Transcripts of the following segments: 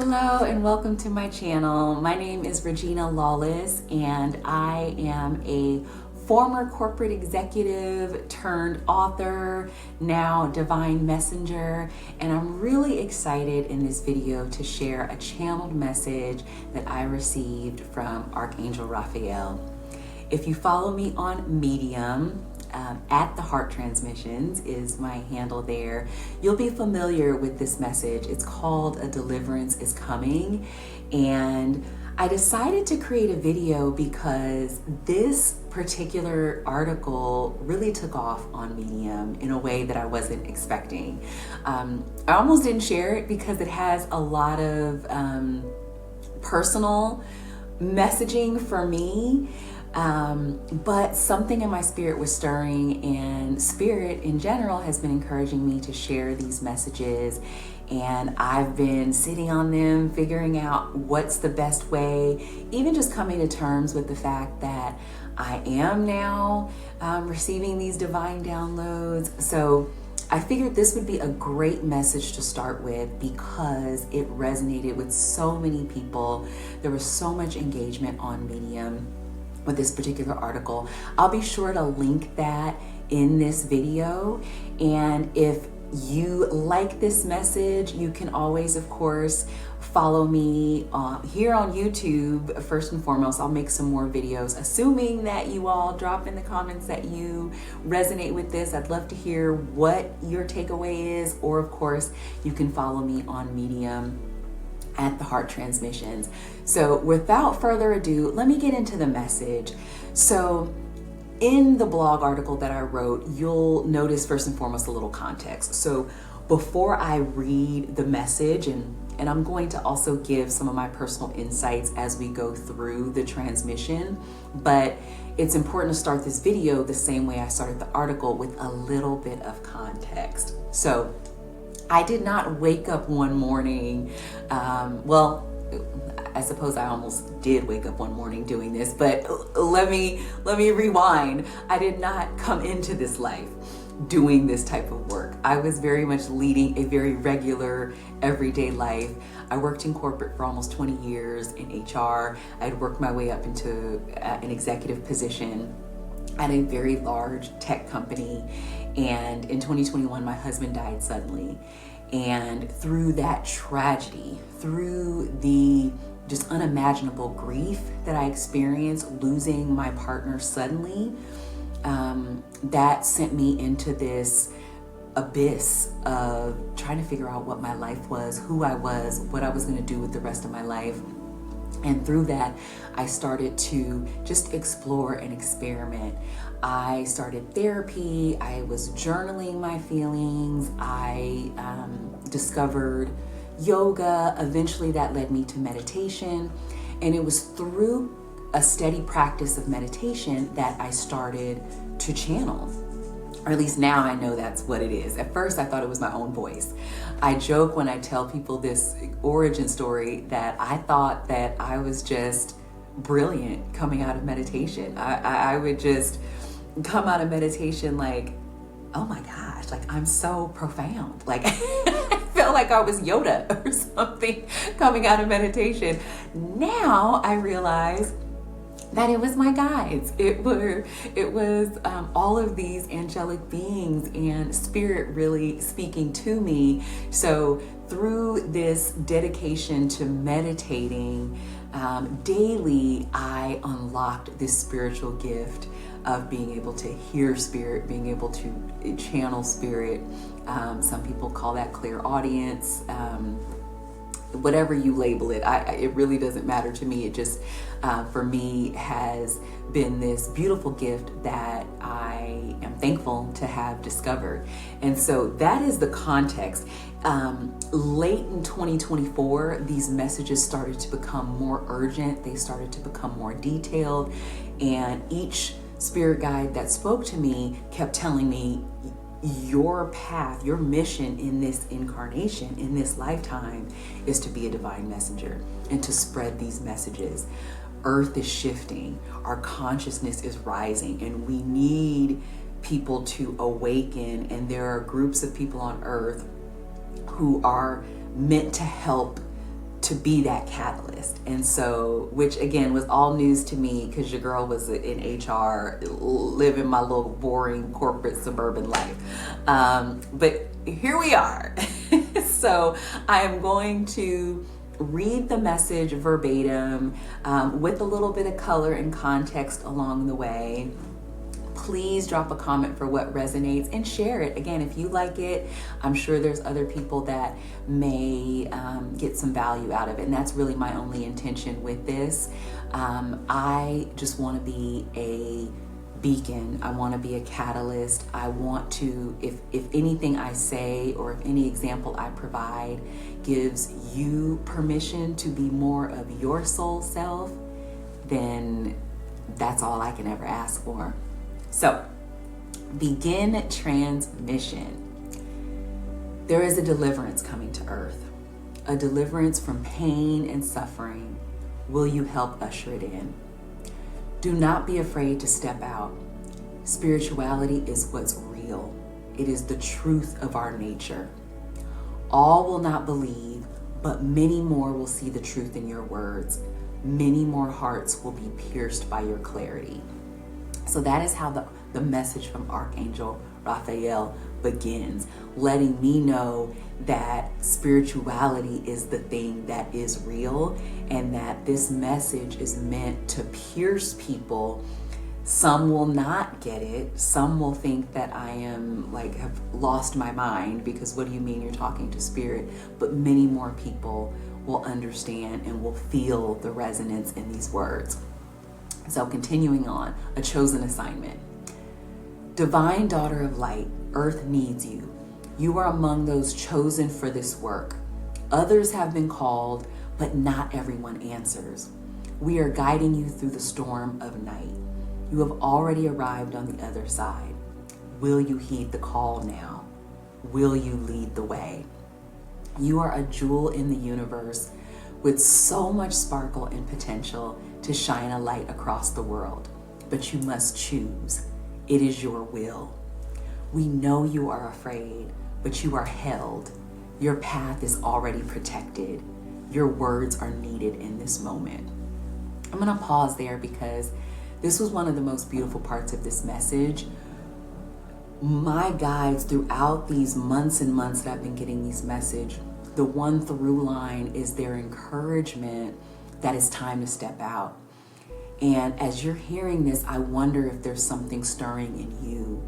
Hello and welcome to my channel. My name is Regina Lawless and I am a former corporate executive turned author, now divine messenger, and I'm really excited in this video to share a channeled message that I received from Archangel Raphael. If you follow me on Medium, at the Heart Transmissions is my handle there, you'll be familiar with this message. It's called A Deliverance is Coming, and I decided to create a video because this particular article really took off on Medium in a way that I wasn't expecting. I almost didn't share it because it has a lot of personal messaging for me. But something in my spirit was stirring, and spirit in general has been encouraging me to share these messages, and I've been sitting on them, figuring out what's the best way, even just coming to terms with the fact that I am now receiving these divine downloads. So I figured this would be a great message to start with because it resonated with so many people. There was so much engagement on Medium with this particular article. I'll be sure to link that in this video. And if you like this message, you can always, of course, follow me here on YouTube. First and foremost, I'll make some more videos, assuming that you all drop in the comments that you resonate with this. I'd love to hear what your takeaway is, or of course, you can follow me on Medium at the Heart Transmissions. So without further ado, let me get into the message. So in the blog article that I wrote, you'll notice first and foremost a little context. So before I read the message, and I'm going to also give some of my personal insights as we go through the transmission, but it's important to start this video the same way I started the article, with a little bit of context. So I did not wake up one morning, well, I suppose I almost did wake up one morning doing this, but let me rewind. I did not come into this life doing this type of work. I was very much leading a very regular, everyday life. I worked in corporate for almost 20 years in HR. I'd worked my way up into an executive position at a very large tech company. And in 2021, my husband died suddenly. And through that tragedy, through the just unimaginable grief that I experienced losing my partner suddenly, that sent me into this abyss of trying to figure out what my life was, who I was, what I was going to do with the rest of my life. And through that, I started to just explore and experiment. I started therapy. I was journaling my feelings. I discovered yoga. Eventually that led me to meditation. And it was through a steady practice of meditation that I started to channel. Or at least now I know that's what it is. At first I thought it was my own voice. I joke when I tell people this origin story that I thought that I was just brilliant coming out of meditation. I would just come out of meditation like, oh my gosh, like I'm so profound. Like I felt like I was Yoda or something coming out of meditation. Now I realize that it was my guides. It was all of these angelic beings and spirit really speaking to me. So through this dedication to meditating daily, I unlocked this spiritual gift of being able to hear spirit, being able to channel spirit. Some people call that clairaudience. Whatever you label it, it really doesn't matter to me. It just, for me, has been this beautiful gift that I am thankful to have discovered. And so that is the context. Late in 2024, these messages started to become more urgent. They started to become more detailed. And each spirit guide that spoke to me kept telling me, your path, your mission in this incarnation, in this lifetime, is to be a divine messenger and to spread these messages. Earth is shifting, our consciousness is rising, and we need people to awaken. And there are groups of people on Earth who are meant to help to to be that catalyst. And so, which again was all news to me because your girl was in HR, living my little boring corporate suburban life. But here we are. So I am going to read the message verbatim with a little bit of color and context along the way. Please drop a comment for what resonates and share it. Again, if you like it, I'm sure there's other people that may get some value out of it. And that's really my only intention with this. I just want to be a beacon. I want to be a catalyst. I want to, if anything I say or if any example I provide gives you permission to be more of your soul self, then that's all I can ever ask for. So, begin transmission. There is a deliverance coming to earth, a deliverance from pain and suffering. Will you help usher it in? Do not be afraid to step out. Spirituality is what's real. It is the truth of our nature. All will not believe, but many more will see the truth in your words. Many more hearts will be pierced by your clarity. So that is how the message from Archangel Raphael begins, letting me know that spirituality is the thing that is real and that this message is meant to pierce people. Some will not get it. Some will think that I am have lost my mind because what do you mean you're talking to spirit? But many more people will understand and will feel the resonance in these words. So continuing on, a chosen assignment. Divine daughter of light, earth needs you. You are among those chosen for this work. Others have been called, but not everyone answers. We are guiding you through the storm of night. You have already arrived on the other side. Will you heed the call now? Will you lead the way? You are a jewel in the universe with so much sparkle and potential to shine a light across the world, but you must choose. It is your will. We know you are afraid, but you are held. Your path is already protected. Your words are needed in this moment. I'm gonna pause there because this was one of the most beautiful parts of this message. My guides throughout these months and months that I've been getting these messages, the one through line is their encouragement that it's time to step out. And as you're hearing this, I wonder if there's something stirring in you.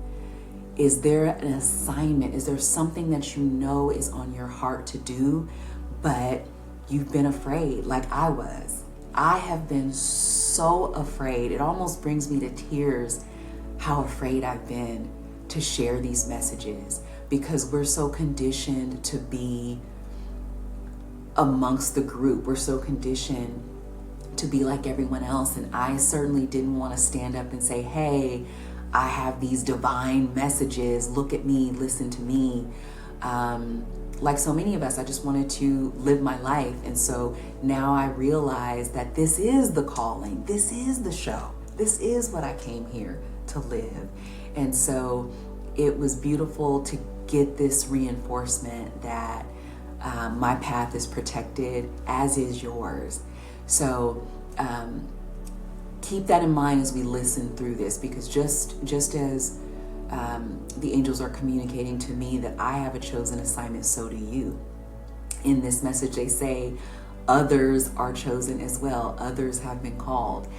Is there an assignment? Is there something that you know is on your heart to do, but you've been afraid like I was? I have been so afraid. It almost brings me to tears how afraid I've been to share these messages because we're so conditioned to be amongst the group. We're so conditioned to be like everyone else. And I certainly didn't want to stand up and say, hey, I have these divine messages. Look at me, listen to me. Like so many of us, I just wanted to live my life. And so now I realize that this is the calling. This is the show. This is what I came here to live. And so it was beautiful to get this reinforcement that my path is protected, as is yours. So keep that in mind as we listen through this, because just as the angels are communicating to me that I have a chosen assignment, so do you. In this message, they say others are chosen as well. Others have been called.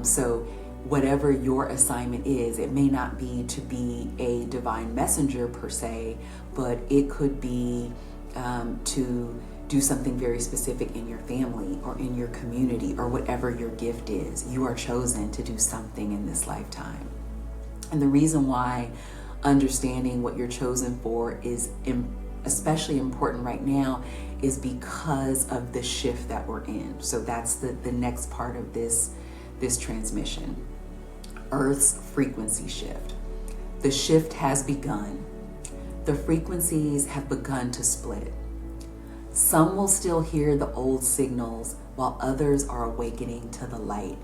So whatever your assignment is, it may not be to be a divine messenger per se, but it could be to do something very specific in your family or in your community or whatever your gift is. You are chosen to do something in this lifetime. And the reason why understanding what you're chosen for is especially important right now is because of the shift that we're in. So that's the next part of this transmission. Earth's frequency shift. The shift has begun. The frequencies have begun to split. Some will still hear the old signals while others are awakening to the light,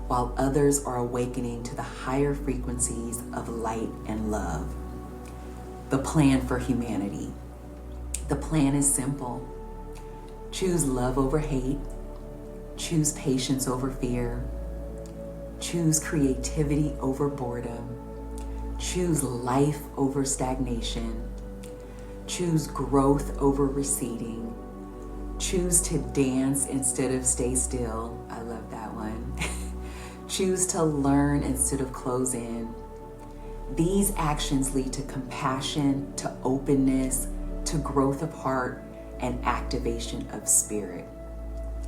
while others are awakening to the higher frequencies of light and love. The plan for humanity. The plan is simple. Choose love over hate. Choose patience over fear. Choose creativity over boredom. Choose life over stagnation. Choose growth over receding. Choose to dance instead of stay still. I love that one. Choose to learn instead of close in. These actions lead to compassion, to openness, to growth of heart, and activation of spirit.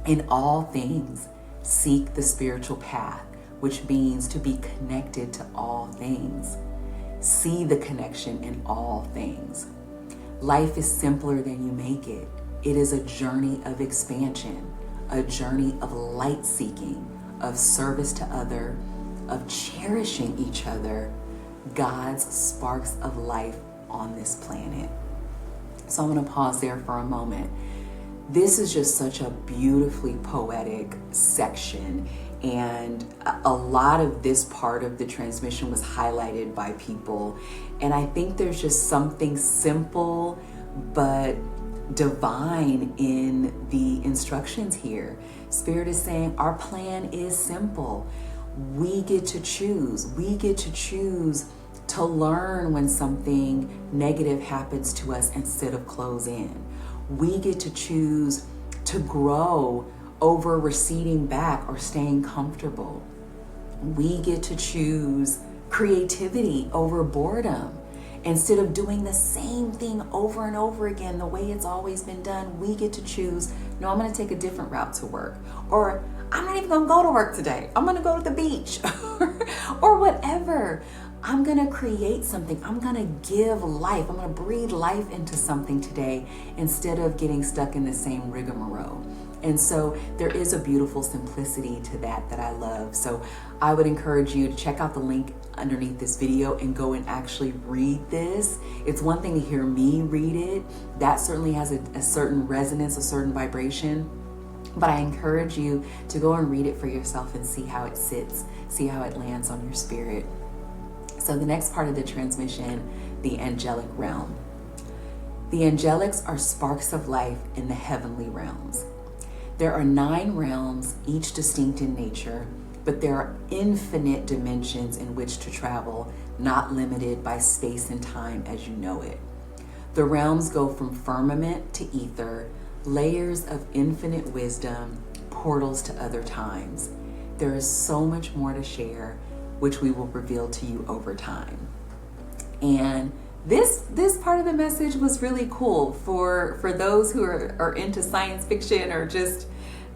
In all things, seek the spiritual path, which means to be connected to all things. See the connection in all things. Life is simpler than you make it. It is a journey of expansion, a journey of light seeking, of service to other, of cherishing each other, God's sparks of life on this planet. So I'm going to pause there for a moment. This is just such a beautifully poetic section, and a lot of this part of the transmission was highlighted by people, and I think there's just something simple but divine in the instructions here. Spirit is saying our plan is simple. We get to choose. We get to choose to learn when something negative happens to us instead of close in. We get to choose to grow over receding back or staying comfortable. We get to choose creativity over boredom. Instead of doing the same thing over and over again the way it's always been done, we get to choose, no, I'm going to take a different route to work. Or I'm not even going to go to work today. I'm going to go to the beach or whatever. I'm going to create something. I'm going to give life. I'm going to breathe life into something today instead of getting stuck in the same rigmarole. And so there is a beautiful simplicity to that I love. So I would encourage you to check out the link underneath this video and go and actually read this. It's one thing to hear me read it. That certainly has a certain resonance, a certain vibration. But I encourage you to go and read it for yourself and see how it sits, see how it lands on your spirit. So the next part of the transmission, the angelic realm. The angelics are sparks of life in the heavenly realms. There are 9 realms, each distinct in nature, but there are infinite dimensions in which to travel, not limited by space and time as you know it. The realms go from firmament to ether, layers of infinite wisdom, portals to other times. There is so much more to share, which we will reveal to you over time. And this part of the message was really cool for those who are into science fiction or just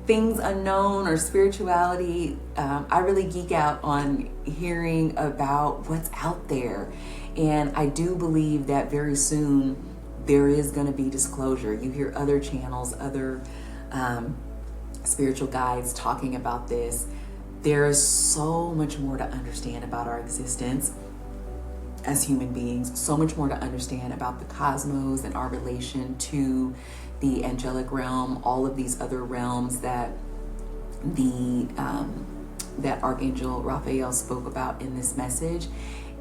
things unknown or spirituality. I really geek out on hearing about what's out there. And I do believe that very soon there is going to be disclosure. You hear other channels, other spiritual guides talking about this. There is so much more to understand about our existence as human beings, so much more to understand about the cosmos and our relation to the angelic realm, all of these other realms that that Archangel Raphael spoke about in this message.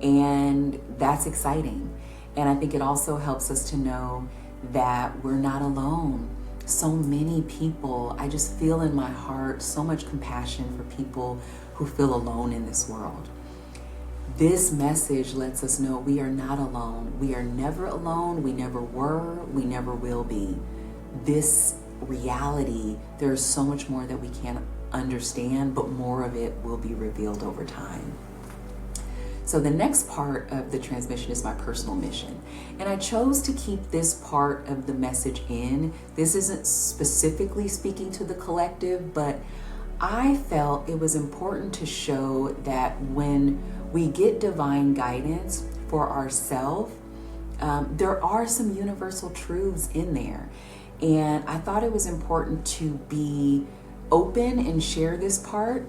And that's exciting. And I think it also helps us to know that we're not alone. So many people, I just feel in my heart so much compassion for people who feel alone in this world. This message lets us know we are not alone. We are never alone. We never were. We never will be. This reality, there's so much more that we can't understand, but more of it will be revealed over time. So the next part of the transmission is my personal mission. And I chose to keep this part of the message in. This isn't specifically speaking to the collective, but I felt it was important to show that when we get divine guidance for ourselves, there are some universal truths in there. And I thought it was important to be open and share this part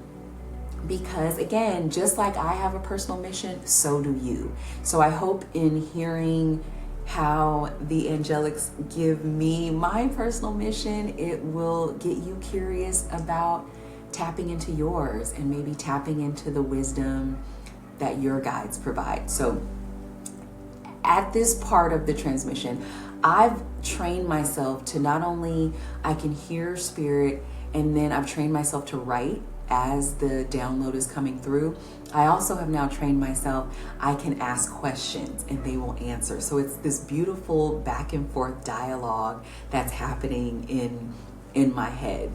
because, again, just like I have a personal mission, so do you. So I hope in hearing how the angelics give me my personal mission, it will get you curious about tapping into yours and maybe tapping into the wisdom that your guides provide. So at this part of the transmission, I've trained myself to not only I can hear spirit, and then I've trained myself to write as the download is coming through. I also have now trained myself, I can ask questions and they will answer. So it's this beautiful back and forth dialogue that's happening in my head.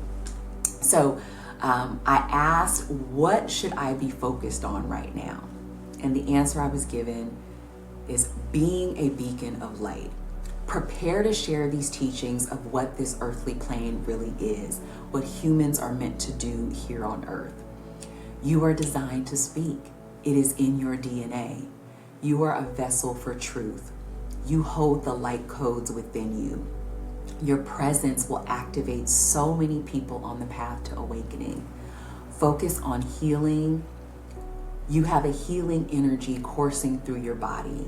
So I asked, what should I be focused on right now? And the answer I was given is being a beacon of light. Prepare to share these teachings of what this earthly plane really is, what humans are meant to do here on earth. You are designed to speak. It is in your DNA. You are a vessel for truth. You hold the light codes within you. Your presence will activate so many people on the path to awakening. Focus on healing. You have a healing energy coursing through your body.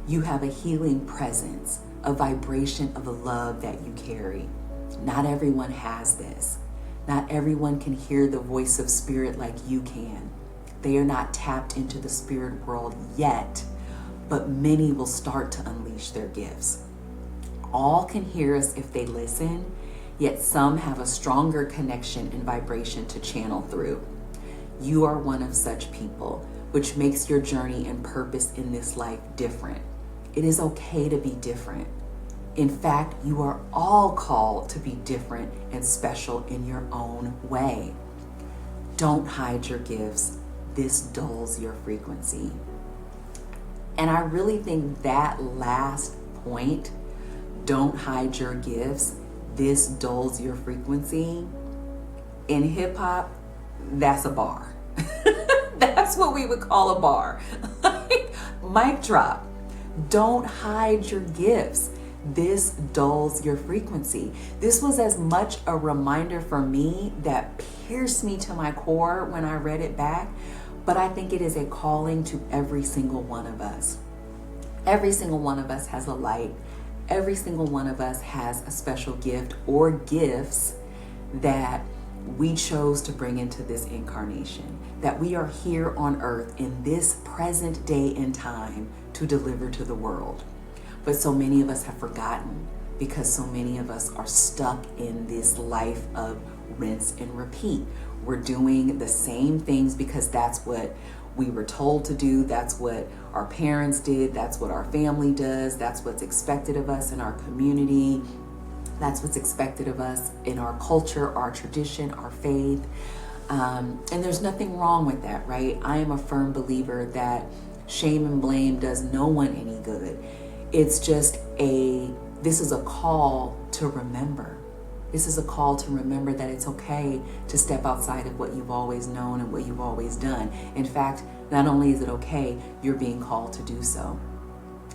You have a healing presence, a vibration of the love that you carry. Not everyone has this. Not everyone can hear the voice of spirit like you can. They are not tapped into the spirit world yet, but many will start to unleash their gifts. All can hear us if they listen, yet some have a stronger connection and vibration to channel through. You are one of such people, which makes your journey and purpose in this life different. It is okay to be different. In fact, you are all called to be different and special in your own way. Don't hide your gifts. This dulls your frequency. And I really think that last point, don't hide your gifts, this dulls your frequency, in hip hop, that's a bar. That's what we would call a bar. Mic drop. Don't hide your gifts. This dulls your frequency. This was as much a reminder for me that pierced me to my core when I read it back, but I think it is a calling to every single one of us. Every single one of us has a light. Every single one of us has a special gift or gifts that we chose to bring into this incarnation, that we are here on earth in this present day and time to deliver to the world. But so many of us have forgotten because so many of us are stuck in this life of rinse and repeat. We're doing the same things because that's what we were told to do. That's what our parents did. That's what our family does. That's what's expected of us in our community. That's what's expected of us in our culture, our tradition, our faith. And there's nothing wrong with that, right? I am a firm believer that shame and blame does no one any good. It's just this is a call to remember. This is a call to remember that it's okay to step outside of what you've always known and what you've always done. In fact, not only is it okay, you're being called to do so.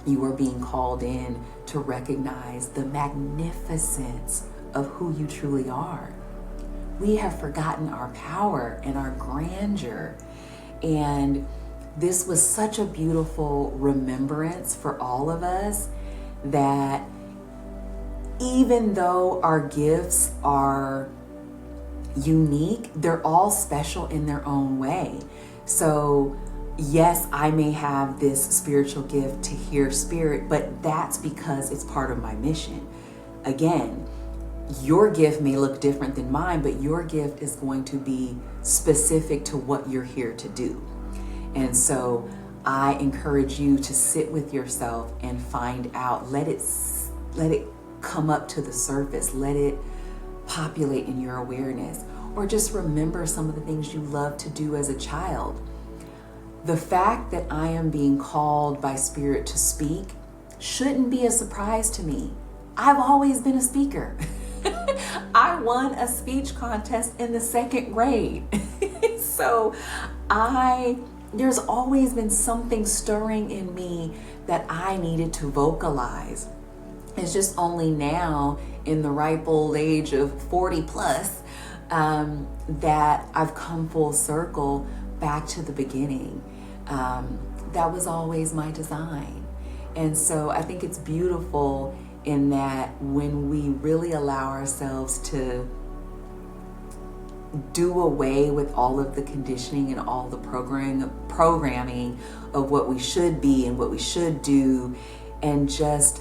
You are being called in to recognize the magnificence of who you truly are. We have forgotten our power and our grandeur. And this was such a beautiful remembrance for all of us that even though our gifts are unique, they're all special in their own way. So yes, I may have this spiritual gift to hear spirit, but that's because it's part of my mission. Again, your gift may look different than mine, but your gift is going to be specific to what you're here to do. And so I encourage you to sit with yourself and find out, let it come up to the surface, let it populate in your awareness, or just remember some of the things you loved to do as a child. The fact that I am being called by spirit to speak shouldn't be a surprise to me. I've always been a speaker. I won a speech contest in the 2nd grade. So there's always been something stirring in me that I needed to vocalize. It's just only now in the ripe old age of 40 plus that I've come full circle back to the beginning. That was always my design. And so I think it's beautiful in that when we really allow ourselves to do away with all of the conditioning and all the programming of what we should be and what we should do, and just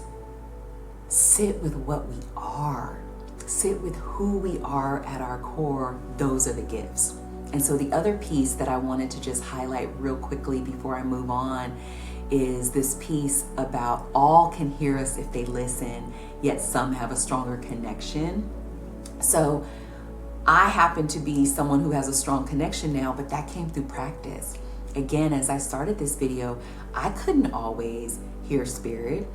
sit with what we are. Sit with who we are at our core. Those are the gifts. And so the other piece that I wanted to just highlight real quickly before I move on is this piece about all can hear us if they listen, yet some have a stronger connection. So I happen to be someone who has a strong connection now, but that came through practice. Again, as I started this video, I couldn't always hear spirit.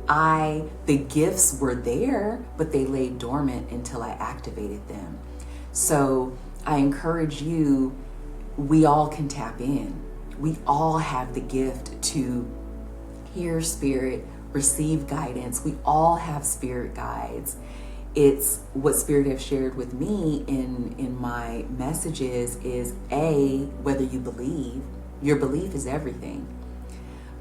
The gifts were there, but they lay dormant until I activated them. So I encourage you, we all can tap in. We all have the gift to hear spirit, receive guidance. We all have spirit guides. It's what Spirit have shared with me in my messages is whether you believe. Your belief is everything,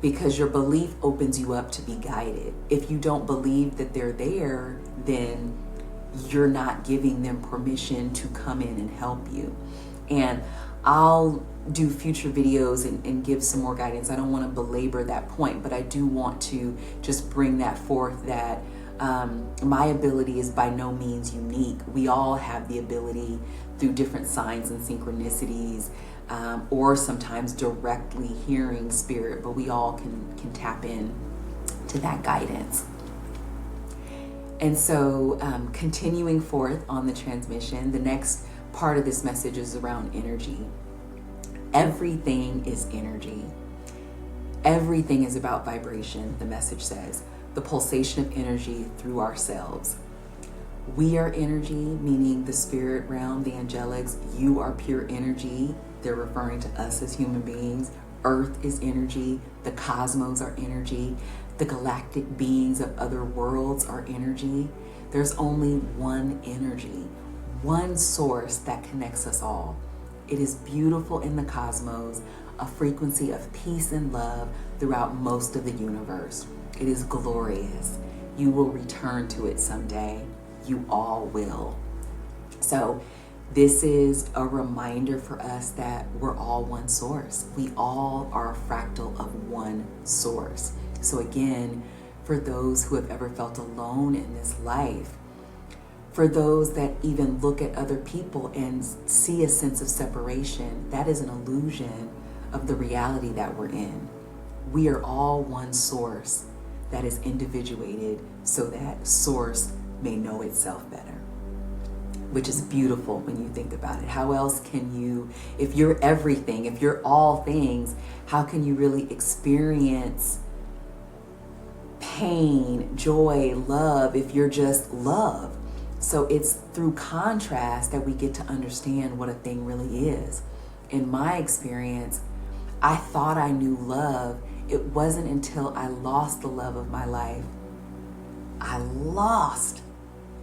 because your belief opens you up to be guided. If you don't believe that they're there, then you're not giving them permission to come in and help you. And I'll do future videos and give some more guidance. I don't want to belabor that point, but I do want to just bring that forth that my ability is by no means unique. We all have the ability through different signs and synchronicities, or sometimes directly hearing spirit, but we all can tap in to that guidance. And so continuing forth on the transmission, the next part of this message is around energy. Everything is energy. Everything is about vibration, the message says. The pulsation of energy through ourselves. We are energy, meaning the spirit realm, the angelics. You are pure energy. They're referring to us as human beings. Earth is energy. The cosmos are energy. The galactic beings of other worlds are energy. There's only one energy, one source that connects us all. It is beautiful in the cosmos, a frequency of peace and love throughout most of the universe. It is glorious. You will return to it someday. You all will. So this is a reminder for us that we're all one source. We all are a fractal of one source. So again, for those who have ever felt alone in this life, for those that even look at other people and see a sense of separation, that is an illusion of the reality that we're in. We are all one source that is individuated so that source may know itself better, which is beautiful when you think about it. How else can you, if you're everything, if you're all things, how can you really experience pain, joy, love if you're just love? So it's through contrast that we get to understand what a thing really is. In my experience, I thought I knew love. It wasn't until I lost the love of my life.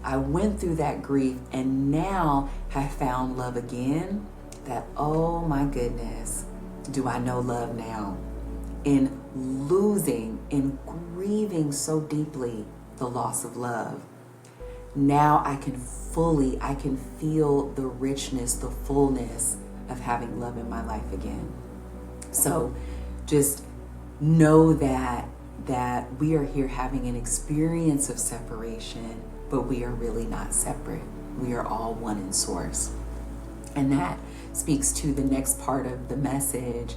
I went through that grief and now have found love again. That, oh my goodness, do I know love now? In grieving so deeply the loss of love. Now I can feel the richness, the fullness of having love in my life again. So just know that we are here having an experience of separation, but we are really not separate. We are all one in source. And that speaks to the next part of the message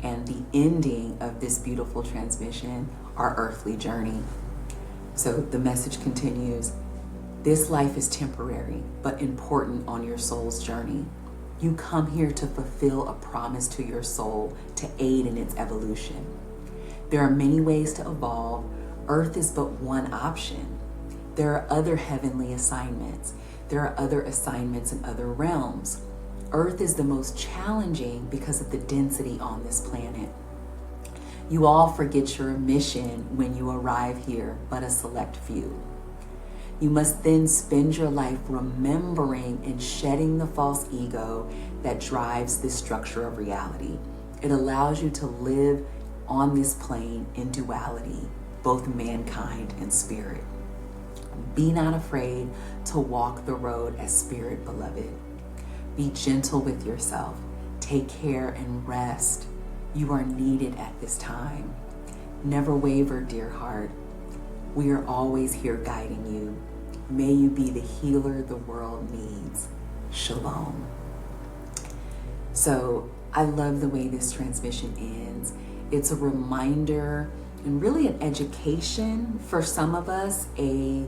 and the ending of this beautiful transmission, our earthly journey. So the message continues. This life is temporary, but important on your soul's journey. You come here to fulfill a promise to your soul to aid in its evolution. There are many ways to evolve. Earth is but one option. There are other heavenly assignments. There are other assignments in other realms. Earth is the most challenging because of the density on this planet. You all forget your mission when you arrive here, but a select few. You must then spend your life remembering and shedding the false ego that drives this structure of reality. It allows you to live on this plane in duality, both mankind and spirit. Be not afraid to walk the road as spirit, beloved. Be gentle with yourself. Take care and rest. You are needed at this time. Never waver, dear heart. We are always here guiding you. May you be the healer the world needs. Shalom. So I love the way this transmission ends. It's a reminder and really an education for some of us, a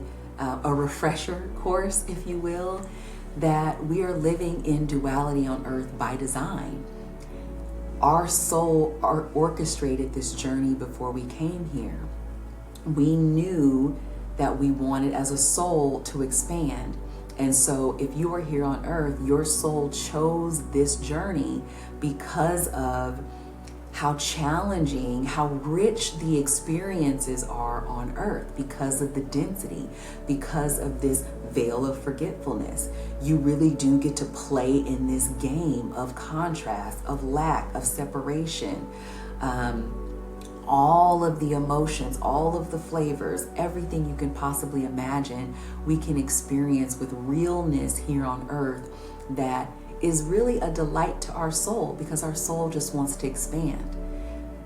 refresher course, if you will, that we are living in duality on earth by design. Our soul orchestrated this journey before we came here. We knew that we wanted as a soul to expand. And so if you are here on earth, your soul chose this journey because of how challenging, how rich the experiences are on earth, because of the density, because of this veil of forgetfulness. You really do get to play in this game of contrast, of lack, of separation. All of the emotions, all of the flavors, everything you can possibly imagine, we can experience with realness here on earth that is really a delight to our soul, because our soul just wants to expand.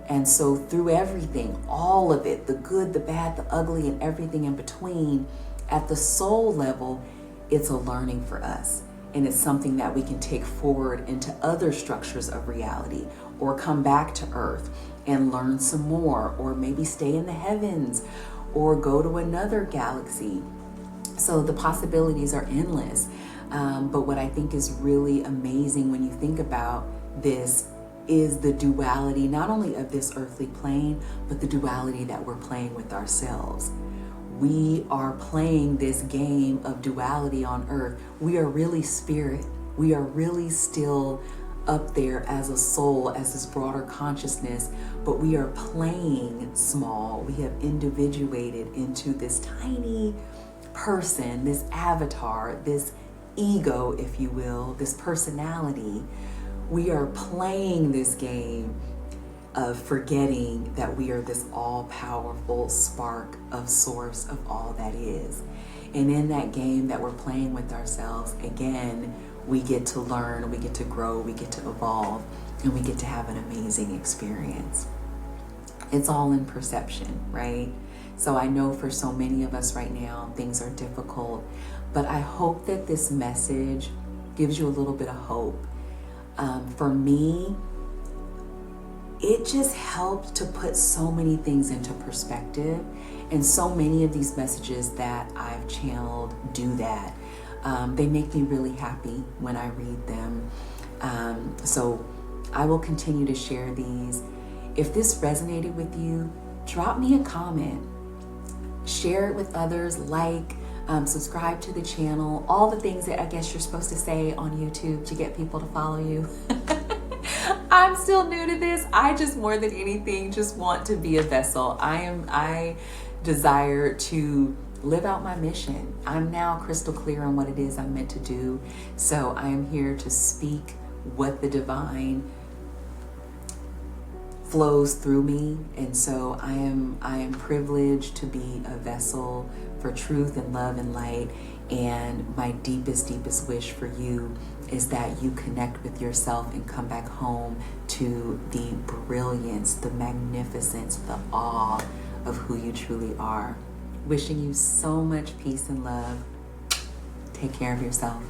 And so through everything, all of it, the good, the bad, the ugly, and everything in between, at the soul level, it's a learning for us. And it's something that we can take forward into other structures of reality, or come back to earth and learn some more, or maybe stay in the heavens, or go to another galaxy. So the possibilities are endless. But what I think is really amazing when you think about this is the duality, not only of this earthly plane, but the duality that we're playing with ourselves. We are playing this game of duality on earth. We are really spirit. We are really still up there as a soul, as this broader consciousness, but we are playing small. We have individuated into this tiny person, this avatar, this ego, if you will, this personality. We are playing this game of forgetting that we are this all-powerful spark of source of all that is. And in that game that we're playing with ourselves, again, we get to learn, we get to grow, we get to evolve, and we get to have an amazing experience. It's all in perception, right? So I know for so many of us right now, things are difficult, but I hope that this message gives you a little bit of hope. For me, it just helped to put so many things into perspective, and so many of these messages that I've channeled do that. They make me really happy when I read them. So I will continue to share these. If this resonated with you, drop me a comment, share it with others, subscribe to the channel, all the things that I guess you're supposed to say on YouTube to get people to follow you. I'm still new to this. I just, more than anything, just want to be a vessel. I desire to live out my mission. I'm now crystal clear on what it is I'm meant to do. So I am here to speak what the divine flows through me. And so I am privileged to be a vessel for truth and love and light. And my deepest wish for you is that you connect with yourself and come back home to the brilliance, the magnificence, the awe of who you truly are. Wishing you so much peace and love. Take care of yourself.